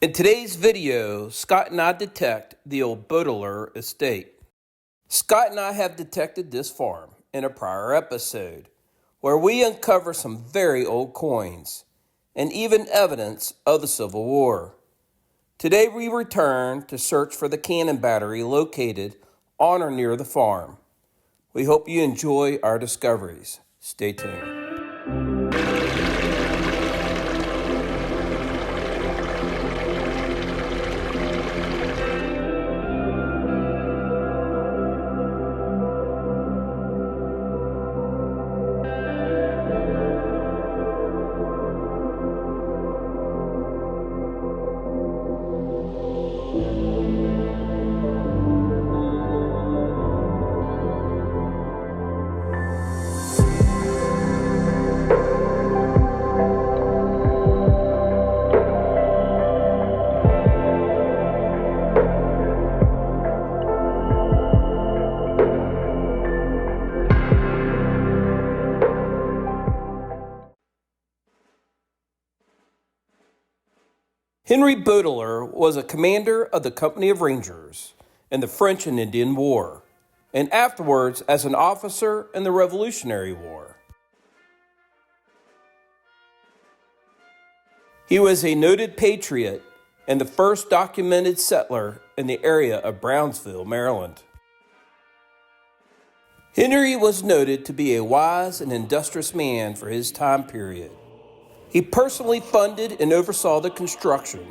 In today's video, Scott and I detect the old Baudelaire estate. Scott and I have detected this farm in a prior episode, where we uncover some very old coins and even evidence of the Civil War. Today we return to search for the cannon battery located on or near the farm. We hope you enjoy our discoveries. Stay tuned. Henry Baudelaire was a commander of the Company of Rangers in the French and Indian War, and afterwards as an officer in the Revolutionary War. He was a noted patriot and the first documented settler in the area of Brownsville, Maryland. Henry was noted to be a wise and industrious man for his time period. He personally funded and oversaw the construction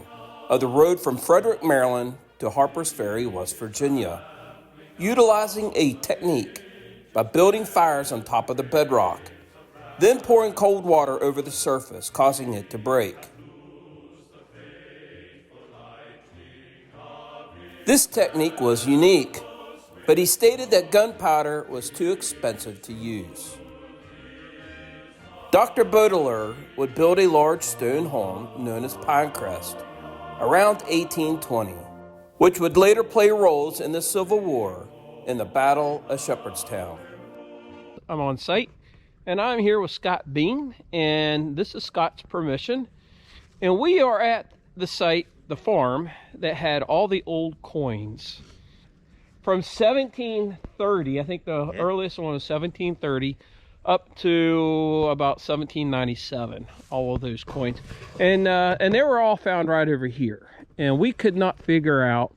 of the road from Frederick, Maryland to Harper's Ferry, West Virginia, utilizing a technique by building fires on top of the bedrock, then pouring cold water over the surface, causing it to break. This technique was unique, but he stated that gunpowder was too expensive to use. Dr. Baudelaire would build a large stone home known as Pinecrest around 1820, which would later play roles in the Civil War in the Battle of Shepherdstown. I'm on site, and I'm here with Scott Bean, and this is Scott's permission. And we are at the site, the farm, that had all the old coins. From 1730, I think the earliest one was 1730, up to about 1797, all of those coins. And they were all found right over here. And we could not figure out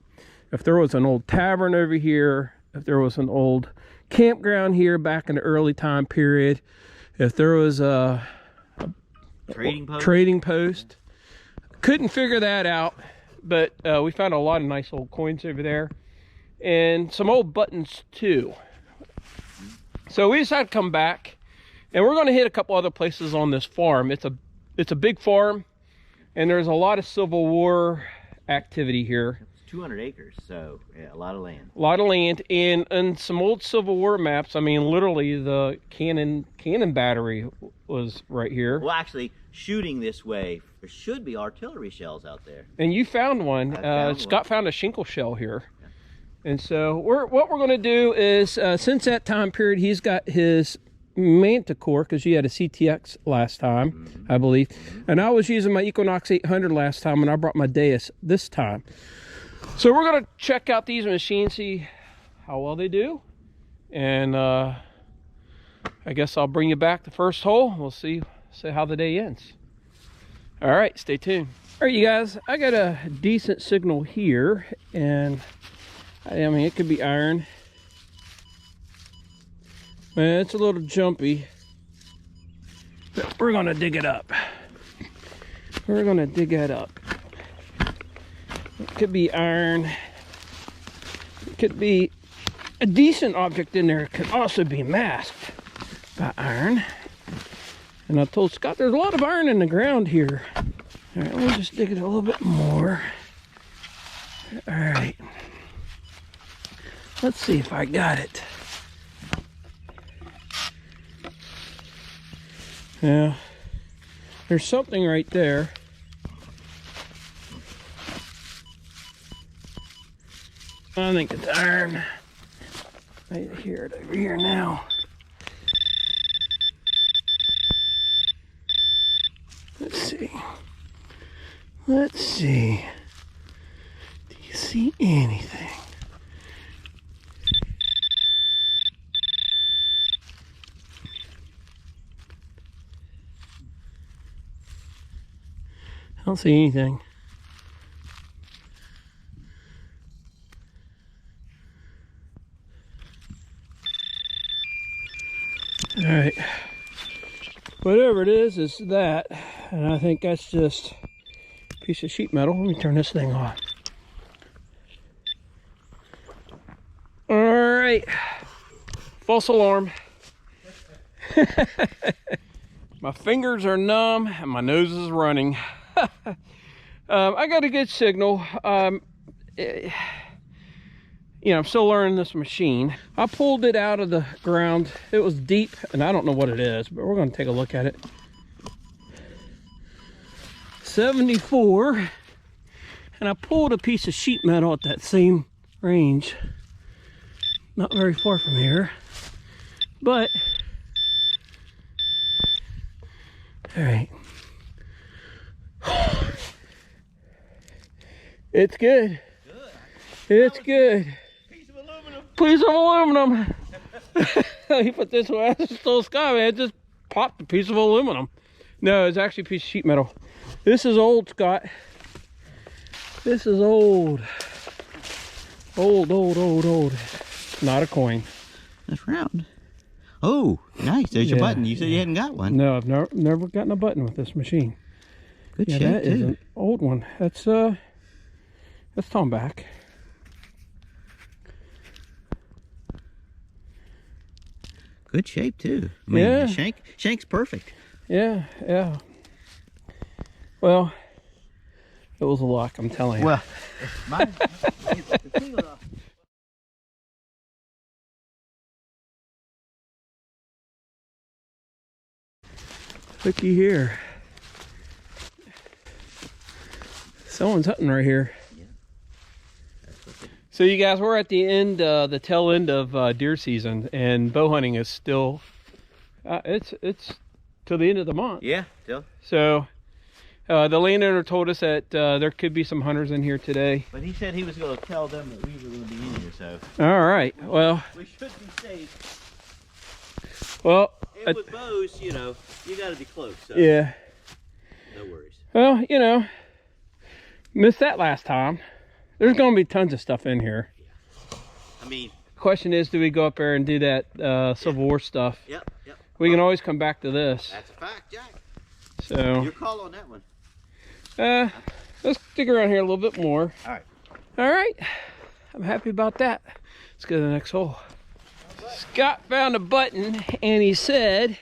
if there was an old tavern over here, if there was an old campground here back in the early time period, if there was a trading post. Couldn't figure that out, but we found a lot of nice old coins over there. And some old buttons too. So we decided to come back, and we're going to hit a couple other places on this farm. It's a big farm, and there's a lot of Civil War activity here. It's 200 acres, so yeah, a lot of land. A lot of land, and some old Civil War maps. I mean, literally the cannon battery was right here. Well, actually, shooting this way, there should be artillery shells out there. And you found one. Scott found a shinkle shell here. And so what we're going to do is, since that time period, he's got his Manticore, because you had a CTX last time, I believe. And I was using my Equinox 800 last time, and I brought my Deus this time. So we're going to check out these machines, see how well they do. And I guess I'll bring you back the first hole. We'll see how the day ends. All right, stay tuned. All right, you guys, I got a decent signal here, and I mean, it could be iron. Man, it's a little jumpy, but we're gonna dig it up. We're gonna dig that up. It could be iron. It could be a decent object in there. It could also be masked by iron. And I told Scott there's a lot of iron in the ground here. All right, we'll just dig it a little bit more. All right. Let's see if I got it. Yeah, there's something right there. I think it's iron. I hear it over here now. Let's see. see anything. I don't see anything. All right. Whatever it is that. And I think that's just a piece of sheet metal. Let me turn this thing on. All right. False alarm. My fingers are numb and my nose is running. I got a good signal. You know, I'm still learning this machine. I pulled it out of the ground. It was deep, and I don't know what it is, but we're going to take a look at it. 74, and I pulled a piece of sheet metal at that same range. Not very far from here, but all right. It's good. It's good. Piece of aluminum. He put this one. I stole Sky, man. Just popped a piece of aluminum. No, it's actually a piece of sheet metal. This is old, Scott. This is old. Old. Not a coin. That's round. Oh, nice. There's your button. You said you hadn't got one. No, I've never gotten a button with this machine. Good shape, that too. is an old one. That's Tom back. Good shape too. I mean, yeah. The shank's perfect. Yeah. Well, it was a luck, I'm telling you. Well, mine. Looky here. Someone's hunting right here. So you guys, we're at the end, the tail end of deer season, and bow hunting is still, it's till the end of the month. Yeah, still. So the landowner told us that there could be some hunters in here today. But he said he was going to tell them that we were going to be in here, so. All right, well. We should be safe. Well. And with bows, you know, you got to be close. So. Yeah. No worries. Well, you know, missed that last time. There's going to be tons of stuff in here. Yeah. I mean, question is, do we go up there and do that Civil War stuff? Yep. We can always come back to this. That's a fact, Jack. So your call on that one. Let's dig around here a little bit more. All right. I'm happy about that. Let's go to the next hole. Scott found a button, and he said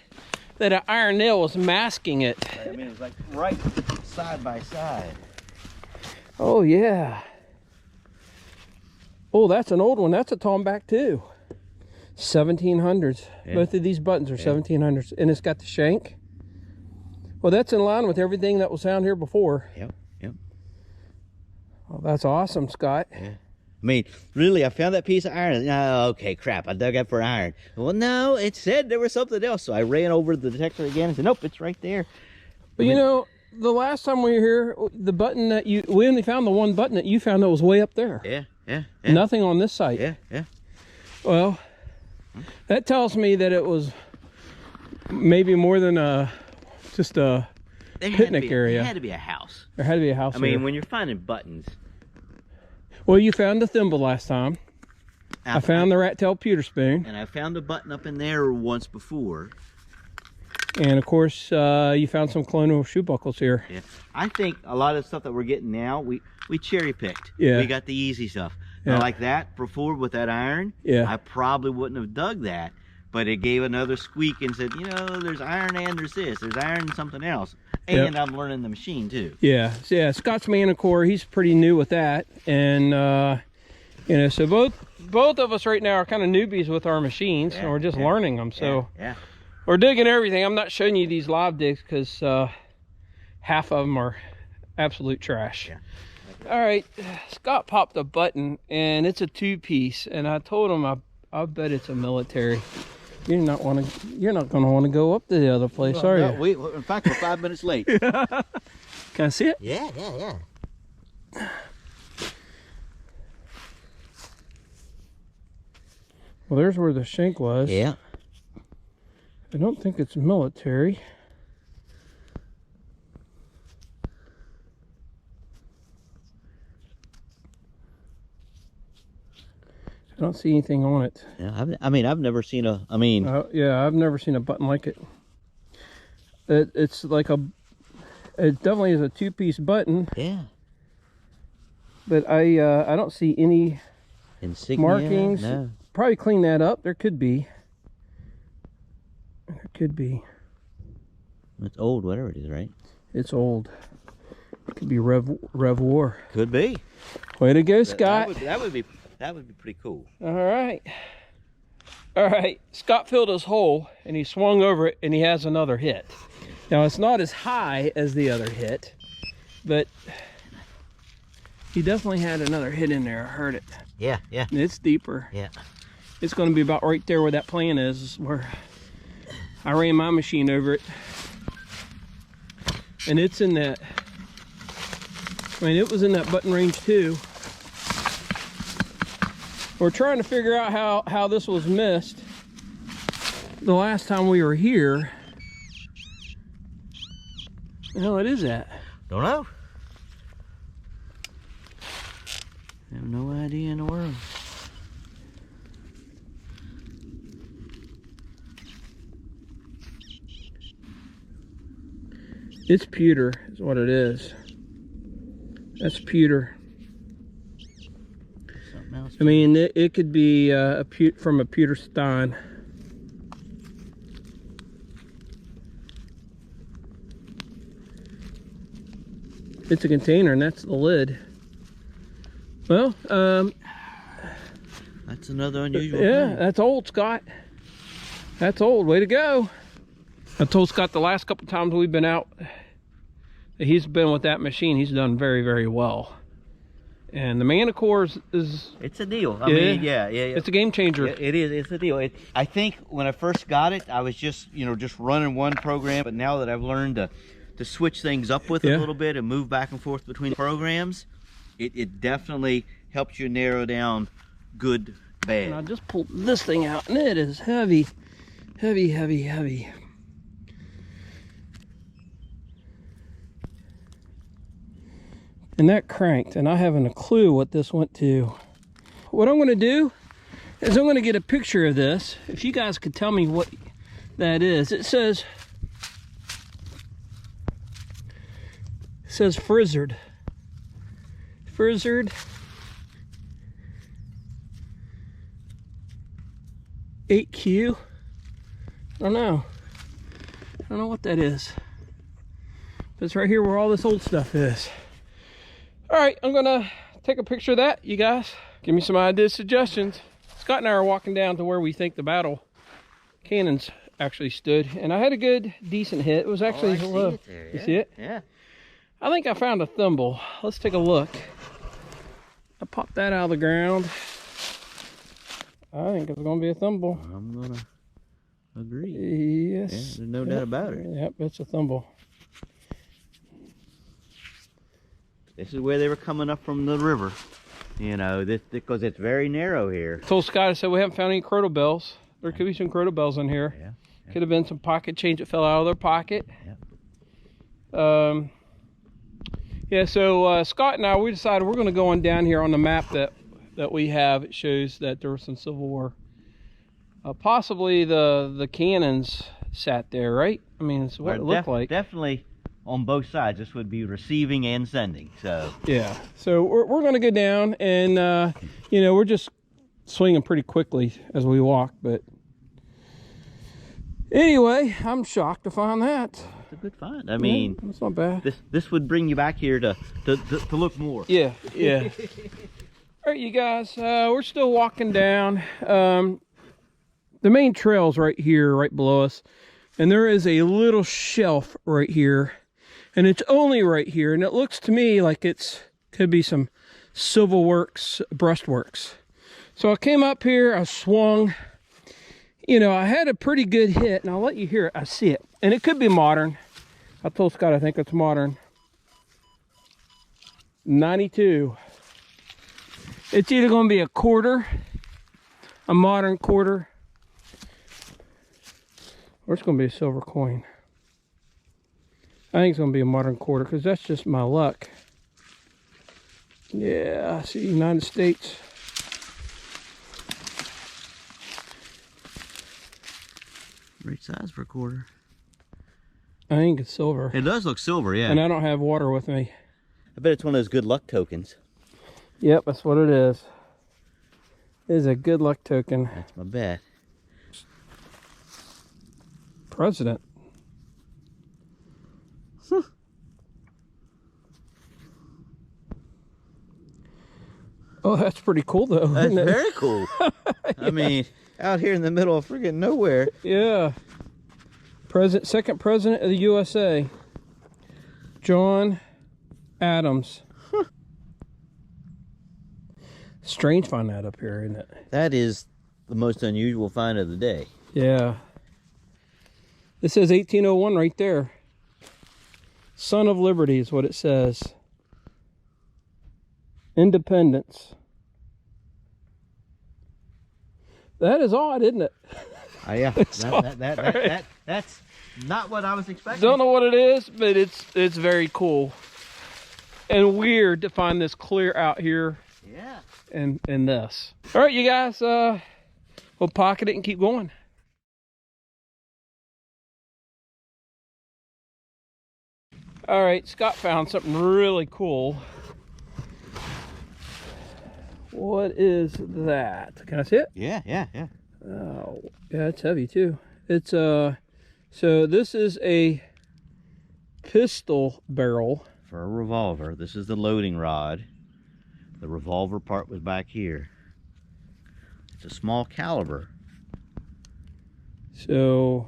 that an iron nail was masking it. I mean, it was like right side by side. Oh yeah. Oh, that's an old one. That's a Tomback too. 1700s. Yeah. Both of these buttons are 1700s, and it's got the shank. Well, that's in line with everything that was found here before. Yep. Well, that's awesome, Scott. Yeah. I mean, really, I found that piece of iron. Oh, okay, crap, I dug up for iron. Well, no, it said there was something else. So I ran over to the detector again and said, nope, it's right there. But you know, the last time we were here, the button that we only found the one button that you found that was way up there. Yeah. Nothing on this site. Yeah. Well, that tells me that it was maybe more than just a picnic area. There had to be a house. There had to be a house. I mean, when you're finding buttons. Well, you found the thimble last time. I found the rat-tailed pewter spoon. And I found a button up in there once before. And of course, you found some Colonial shoe buckles here. Yeah, I think a lot of the stuff that we're getting now, we cherry picked. Yeah. We got the easy stuff. Yeah. Now, like that before with that iron. Yeah. I probably wouldn't have dug that, but it gave another squeak and said, you know, there's iron and there's this, there's iron and something else. And I'm learning the machine too. Yeah. So yeah, Scott's Manicore, he's pretty new with that, and you know, so both of us right now are kind of newbies with our machines, and we're just learning them. So yeah. We're digging everything. I'm not showing you these live digs because half of them are absolute trash. Yeah. All right, Scott popped a button, and it's a 2-piece, and I told him I bet it's a military. You're not going to want to go up to the other place, are you? In fact, we're 5 minutes late. Can I see it? Yeah. Well, there's where the shank was. Yeah. I don't think it's military. I don't see anything on it. Yeah, I mean, I've never seen a. I mean, yeah, I've never seen a button like it. It's like a. It definitely is a two-piece button. yeah. But I don't see any Insignia, markings. no. Probably clean that up. There could be. There could be. It's old, whatever it is, right? It's old. It could be Rev War. Could be. Way to go, Scott. That would be pretty cool. All right. All right. Scott filled his hole and he swung over it and he has another hit. Now it's not as high as the other hit, but he definitely had another hit in there. I heard it. Yeah, yeah. And it's deeper. Yeah. It's going to be about right there where that plan is, where I ran my machine over it. And it's in that, I mean, it was in that button range too. We're trying to figure out how this was missed the last time we were here. What the hell it is that? Don't know. I have no idea in the world. It's pewter is what it is. That's pewter. Something else. I mean, it could be from a pewter stein. It's a container, and that's the lid. Well, That's another unusual yeah, thing. that's old, Scott. That's old. Way to go. I told Scott the last couple times we've been out that he's been with that machine. He's done very, very well. And the Manicore is It's a deal. I mean, yeah. it's a game changer. It is. It's a deal. I think when I first got it, I was just running one program. But now that I've learned to switch things up with it a little bit and move back and forth between programs, it definitely helps you narrow down good, bad. And I just pulled this thing out, and it is heavy, heavy, heavy, heavy. And that cranked, and I haven't a clue what this went to. What I'm going to do is I'm going to get a picture of this. If you guys could tell me what that is. It says frizzard. Frizzard 8Q. I don't know what that is. But it's right here where all this old stuff is. All right, I'm gonna take a picture of that. You guys give me some ideas, suggestions. Scott and I are walking down to where we think the battle cannons actually stood, and I had a good, decent hit. It was actually I see it there, You yeah. see it? Yeah. I think I found a thimble. Let's take a look. I popped that out of the ground. I think it's gonna be a thimble. I'm gonna agree. Yes. Yeah, there's no doubt about it. Yep, it's a thimble. This is where they were coming up from the river. This because it's very narrow here. Told Scott, I said we haven't found any crotal bells. There could be some crotal bells in here. Yeah. Could have been some pocket change that fell out of their pocket. Yep. Yeah, so Scott and I, we decided we're going to go on down here on the map that we have. It shows that there was some Civil War. Possibly the cannons sat there, right? I mean, it's what it looked like. Definitely on both sides. This would be receiving and sending. So yeah. So we're going to go down, and we're just swinging pretty quickly as we walk. But anyway, I'm shocked to find that. it's a good find. I mean, that's not bad. This would bring you back here to look more. Yeah. All right, you guys, we're still walking down. The main trail's right here, right below us. And there is a little shelf right here. And it's only right here. And it looks to me like could be some Civil Works breastworks. So I came up here, I swung. I had a pretty good hit. And I'll let you hear it. I see it. And it could be modern. I told Scott I think it's modern. 92. It's either going to be a quarter a modern quarter. Or it's going to be a silver coin. I think it's going to be a modern quarter because that's just my luck. Yeah, I see United States. Great size for a quarter. I think it's silver. It does look silver, yeah. And I don't have water with me. I bet it's one of those good luck tokens. Yep, that's what it is. It is a good luck token. That's my bet. President. Oh, that's pretty cool though. That's very cool. Yeah. I mean, out here in the middle of friggin' nowhere. Yeah. Second president of the USA. John Adams. Strange find that up here, isn't it? That is the most unusual find of the day. Yeah. It says 1801 right there. Son of Liberty is what it says. Independence. That is odd, isn't it? Yeah, that's not what I was expecting. Don't know what it is, but it's very cool and weird to find this clear out here. Yeah. And this. All right, you guys. We'll pocket it and keep going. All right, Scott found something really cool. What is that? Can I see it? Yeah. Oh, yeah, it's heavy too. It's so this is a pistol barrel for a revolver. This is the loading rod. The revolver part was back here. It's a small caliber. So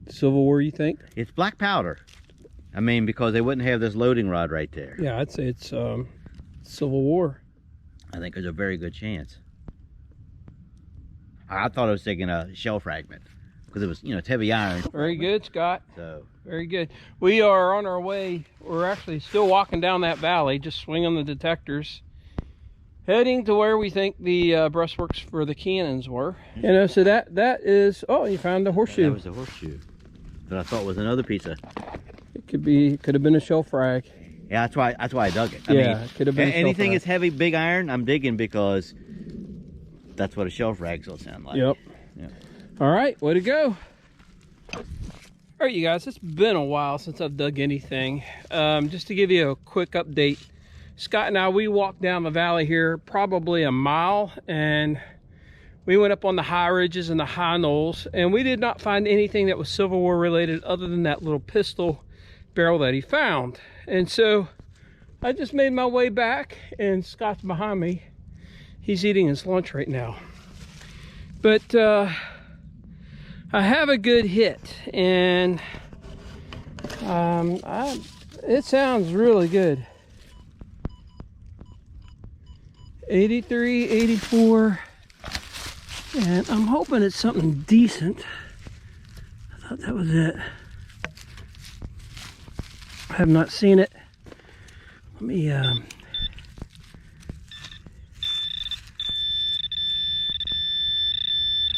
Civil War, you think? It's black powder. I mean, because they wouldn't have this loading rod right there. Yeah, I'd say it's Civil War. I think there's a very good chance. I thought I was taking a shell fragment because it was, you know, it's heavy iron. Very good, Scott. So very good. We are on our way. We're actually still walking down that valley, just swinging the detectors, heading to where we think the breastworks for the cannons were. You know, so that is. Oh, you found the horseshoe. That was the horseshoe that I thought was another piece of. It could have been a shell frag. Yeah, that's why I dug it. I mean, it could have been anything that's heavy, big iron. I'm digging because that's what a shell frag's will sound like. Yep. Yep. All right, way to go. All right, you guys, it's been a while since I've dug anything. Just to give you a quick update, Scott and I, we walked down the valley here probably a mile, and we went up on the high ridges and the high knolls, and we did not find anything that was Civil War related other than that little pistol barrel that he found. And so I just made my way back, and Scott's behind me. He's eating his lunch right now. But I have a good hit, and it sounds really good. 83, 84, and I'm hoping it's something decent. I thought that was it. I have not seen it. Let me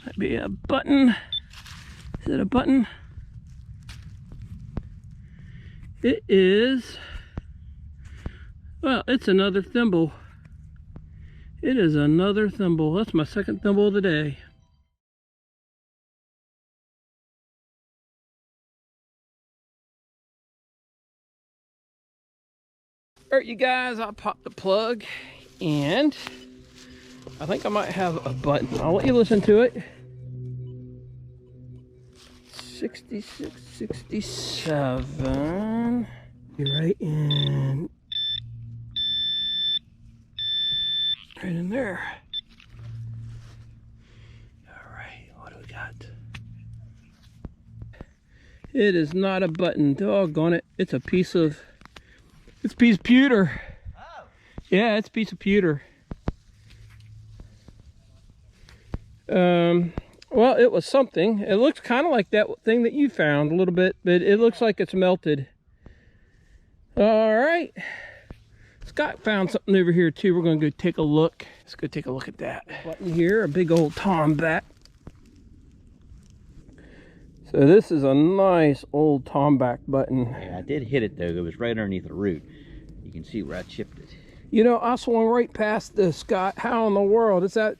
might be a button. Is it a button? It is. Well, it's another thimble. It is another thimble. That's my second thimble of the day. All right, you guys, I popped the plug, and I think I might have a button. I'll let you listen to it. 66, 67. You're right in there. All right, what do we got? It is not a button. Doggone it. It's a piece of pewter. Oh. Yeah, it's a piece of pewter. Well, it was something. It looks kind of like that thing that you found a little bit, but it looks like it's melted. All right. Scott found something over here too. We're gonna go take a look. Let's go take a look at that button here, a big old tomback. So this is a nice old tomback button. Yeah, I did hit it though. It was right underneath the root. You can see where I chipped it. You know, I swung right past this, Scott. How in the world? It's at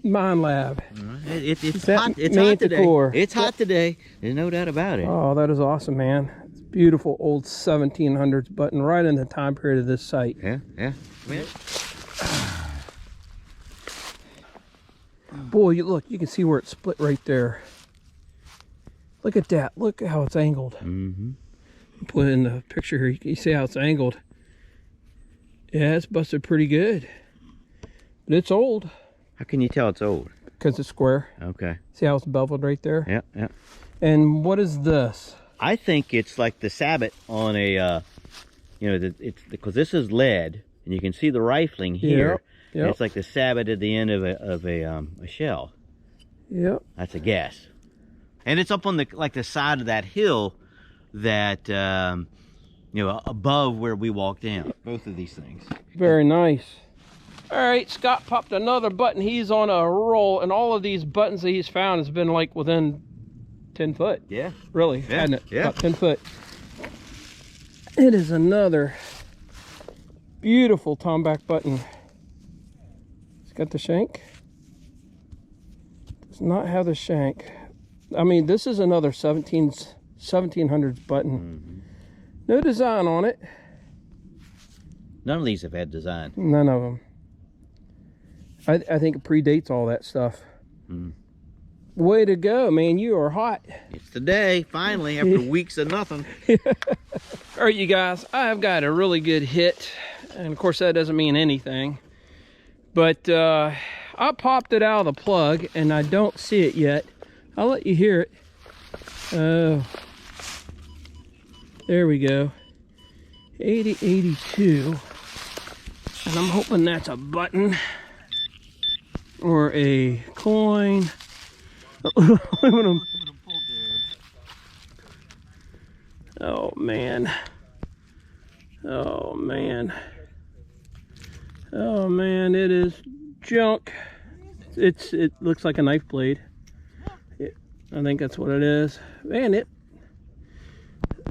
MineLab. It's hot. It's hot today. It's hot today. There's no doubt about it. Oh, that is awesome, man. It's beautiful old 1700s button right in the time period of this site. Yeah. Boy, look, you can see where it's split right there. Look at that. Look how it's angled. Mm-hmm. Put it in the picture here. You can see how it's angled. Yeah, it's busted pretty good. But it's old. How can you tell it's old? Because it's square. Okay. See how it's beveled right there? Yeah. And what is this? I think it's like the sabot on a, it's because this is lead, and you can see the rifling here. Yep. It's like the sabot at the end of a shell. Yep. That's a guess. And it's up on the side of that hill that above where we walked down. Both of these things. Very nice. All right, Scott popped another button. He's on a roll, and all of these buttons that he's found has been like within 10 foot. Yeah. Really, yeah. hadn't it? Yeah. About 10 foot. It is another beautiful tomback button. It's got the shank. Does not have the shank. I mean, this is another 1700s button. Mm-hmm. No design on it. None of these have had design. None of them. I think it predates all that stuff. Mm. Way to go, man. You are hot. It's the day, finally, after weeks of nothing. All right, you guys, I've got a really good hit. And, of course, that doesn't mean anything. But I popped it out of the plug, and I don't see it yet. I'll let you hear it. Oh. There we go. 8082. And I'm hoping that's a button or a coin. Aluminum. Oh man. Oh man. Oh man, it is junk. It looks like a knife blade. I think that's what it is. Man,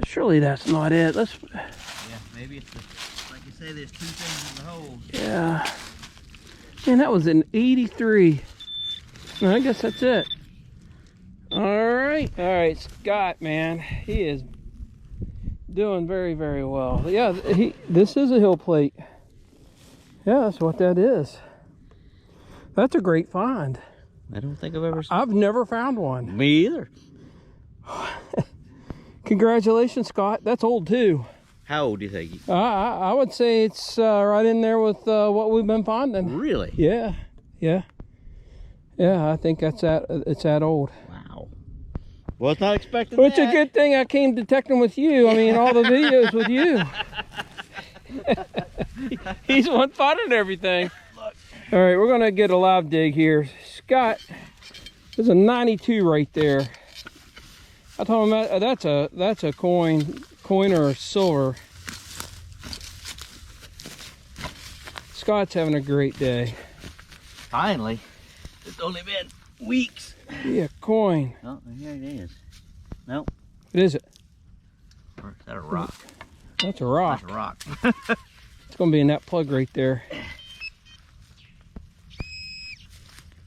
surely that's not it. Yeah, maybe it's like you say, there's two things in the hole. Yeah. Man, that was an 83. No, I guess that's it. All right, Scott, man, he is doing very, very well. Yeah, this is a hill plate. Yeah, that's what that is. That's a great find. I don't think I've ever seen. I've never found one. Me either. Congratulations, Scott. That's old too. How old do you think? I would say it's right in there with what we've been finding. Really? Yeah. I think it's that old. Wow. Well, it's not expecting Well, it's a good thing I came detecting with you. I mean, all the videos with you. He's the one finding everything. Look. All right, we're gonna get a live dig here. Scott, there's a 92 right there. I told him that's a coin or a silver. Scott's having a great day. Finally. It's only been weeks. Yeah, coin. Oh, here it is. Nope. What is it? Or is that a rock? That's a rock. That's a rock. It's gonna be in that plug right there.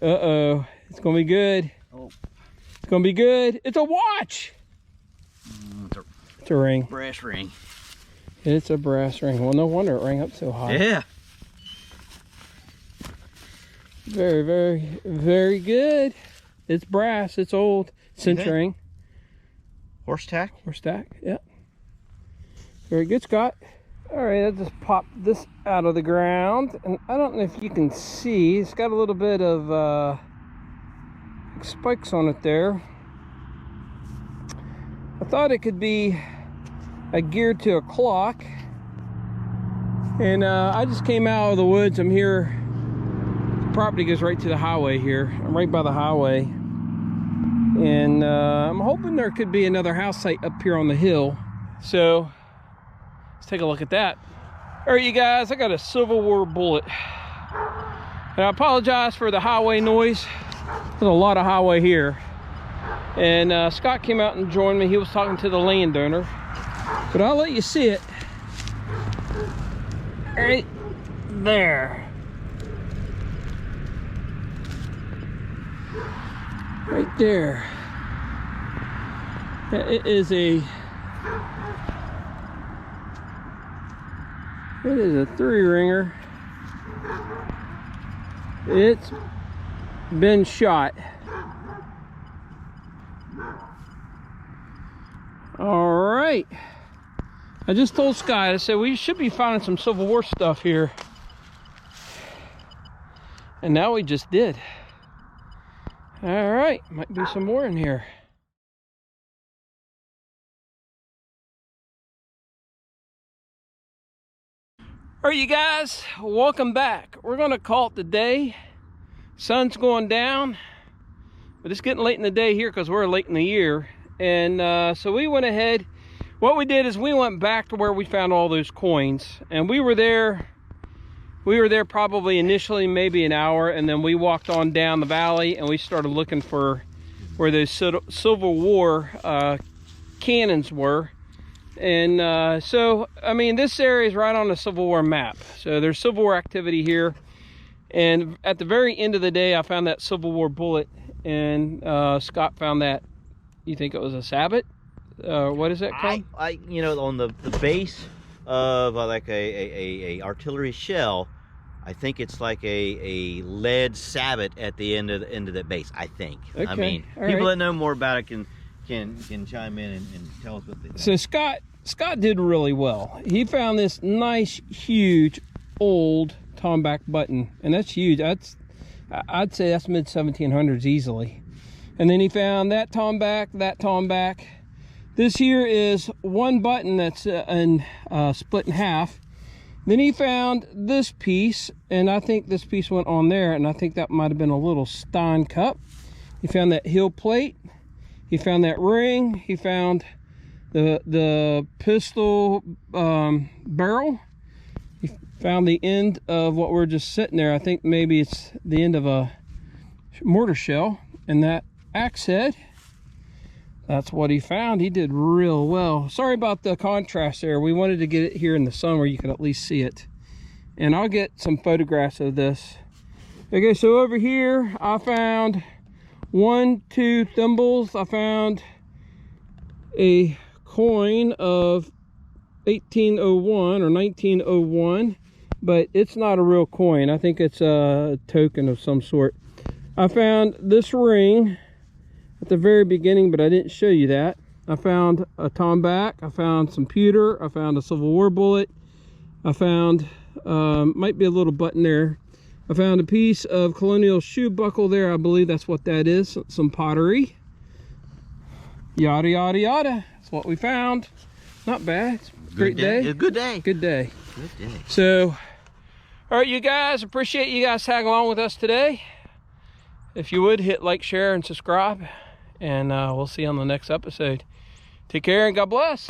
Uh-oh. It's gonna be good. Oh. It's gonna be good. It's a watch. It's a ring. Brass ring. It's a brass ring. Well, no wonder it rang up so high. Yeah. Very, very, very good. It's brass. It's old. Cinch ring. Horse tack? Horse tack. Yeah. Very good, Scott. All right, I just popped this out of the ground, and I don't know if you can see. It's got a little bit of spikes on it there. I thought it could be geared to a clock, and I just came out of the woods. I'm here. The property goes right to the highway here. I'm right by the highway, and I'm hoping there could be another house site up here on the hill. So let's take a look at that. All right, you guys, I got a Civil War bullet. And I apologize for the highway noise. There's a lot of highway here. And Scott came out and joined me. He was talking to the landowner. But I'll let you see it. Right there. Right there. It is a 3-ringer. It's been shot. All right. I just told Scott, I said, we should be finding some Civil War stuff here. And now we just did. All right, might be some more in here. All right, you guys, welcome back. We're gonna call it the day. Sun's going down, but it's getting late in the day here because we're late in the year. And so we went ahead. What we did is we went back to where we found all those coins, and we were there probably initially maybe an hour, and then we walked on down the valley and we started looking for where those Civil War cannons were. And so, I mean, this area is right on the Civil War map. So there's Civil War activity here. And at the very end of the day, I found that Civil War bullet, and Scott found that. You think it was a sabot? What is that called? You know, on the base of like a artillery shell, I think it's like a lead sabot at the end of that base. I think. Okay. I mean, people that know more about it can chime in and tell us what they think. So Scott did really well. He found this nice, huge, old tomback button, and that's huge. I'd say that's mid 1700s easily. And then he found that tomback. This here is one button that's split in half. Then he found this piece, and I think this piece went on there, and I think that might have been a little Stein cup. He found that heel plate. He found that ring. He found the pistol barrel. He found the end of what we're just sitting there. I think maybe it's the end of a mortar shell, and that axe head. That's what he found. He did real well. Sorry about the contrast there. We wanted to get it here in the sun where you could at least see it. And I'll get some photographs of this. Okay, so over here I found 2 thimbles. I found a coin of 1801 or 1901, but it's not a real coin. I think it's a token of some sort. I found this ring at the very beginning, but I didn't show you that. I found a tomback. I found some pewter. I found a Civil War bullet. I found might be a little button there. I found a piece of Colonial shoe buckle there. I believe that's what that is. Some pottery. Yada yada yada. That's what we found. Not bad. It's a great day. A good day. Good day. Good day. So, all right, you guys. Appreciate you guys tagging along with us today. If you would, hit like, share, and subscribe. And we'll see you on the next episode. Take care and God bless.